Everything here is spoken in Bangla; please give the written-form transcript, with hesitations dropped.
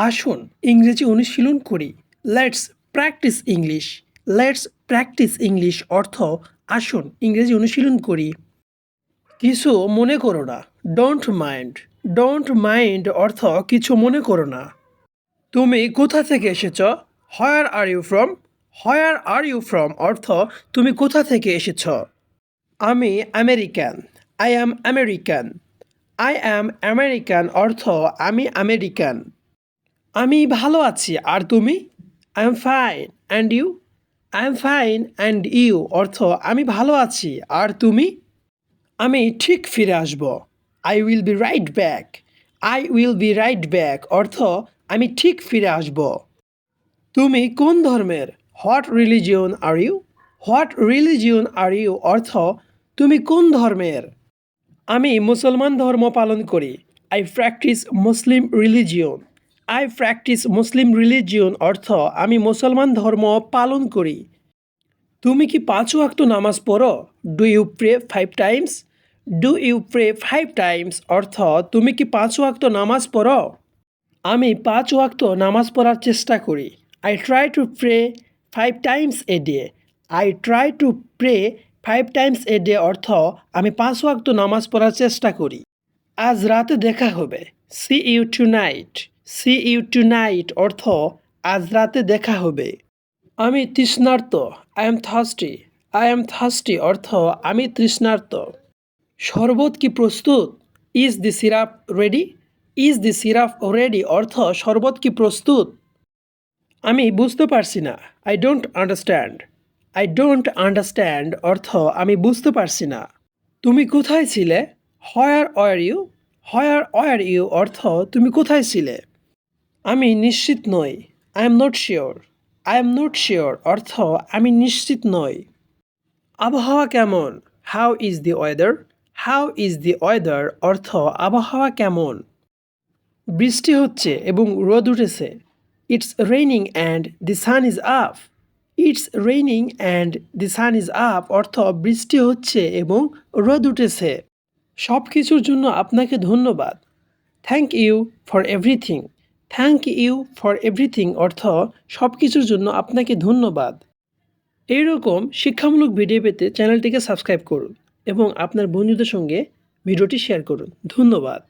আসুন ইংরেজি অনুশীলন করি। Let's practice English. Let's practice English অর্থ আসুন ইংরেজি অনুশীলন করি। কিছু মনে করো না। Don't mind. ডোন্ট মাইন্ড অর্থ কিছু মনে করো না। তুমি কোথা থেকে এসেছ? Where are you from? Where are you from অর্থ তুমি কোথা থেকে এসেছ? আমি American. I am American. I am American অর্থ আমি আমেরিকান। আমি ভালো আছি আর তুমি? I am fine and you? I am fine and you অর্থ আমি ভালো আছি আর তুমি? আমি ঠিক ফিরে আসব। I will be right back. I will be right back অর্থ আমি ঠিক ফিরে আসব। তুমি কোন ধর্মের? What religion are you? What religion are you অর্থ তুমি কোন ধর্মের? আমি মুসলমান ধর্ম পালন করি। I practise Muslim religion. I practise Muslim religion অর্থ আমি মুসলমান ধর্ম পালন করি। তুমি কি ৫ ওয়াক্ত নামাজ পড়ো? Do you pray 5 times? Do you pray 5 times অর্থ তুমি কি ৫ ওয়াক্ত নামাজ পড়ো? আমি ৫ ওয়াক্ত নামাজ পড়ার চেষ্টা করি। I try to pray 5 times a day. I try to pray 5 times a day অর্থ আমি ৫ ওয়াক্ত নামাজ পড়ার চেষ্টা করি। আজ রাতে দেখা হবে। See you tonight. See you tonight অর্থ আজ রাতে দেখা হবে। আমি তৃষ্ণার্ত। I am thirsty. I am thirsty অর্থ আমি তৃষ্ণার্ত। শরবত কি প্রস্তুত? Is the syrup ready? Is the syrup ready অর্থ শরবত কি প্রস্তুত? আমি বুঝতে পারছি না। I don't understand. I don't understand অর্থ আমি বুঝতে পারছি না। তুমি কোথায় ছিলে? হোয়ার are you? Where are you অর্থ তুমি কোথায় ছিলে? আমি নিশ্চিত নই। I am not sure. I am not sure অর্থ আমি নিশ্চিত নই। আবহাওয়া কেমন? How is the weather? How is the weather অর্থ আবহাওয়া কেমন? বৃষ্টি হচ্ছে এবং রোদ উঠেছে। It's raining and the sun is up. It's raining and the sun is up অর্থ বৃষ্টি হচ্ছে এবং রোদ উঠেছে। সব কিছুর জন্য আপনাকে ধন্যবাদ। Thank you for everything. Thank you for everything অর্থ সব কিছুর জন্য আপনাকে ধন্যবাদ। এইরকম শিক্ষামূলক ভিডিও পেতে চ্যানেলটিকে সাবস্ক্রাইব করুন এবং আপনার বন্ধুদের সঙ্গে ভিডিওটি শেয়ার করুন। ধন্যবাদ।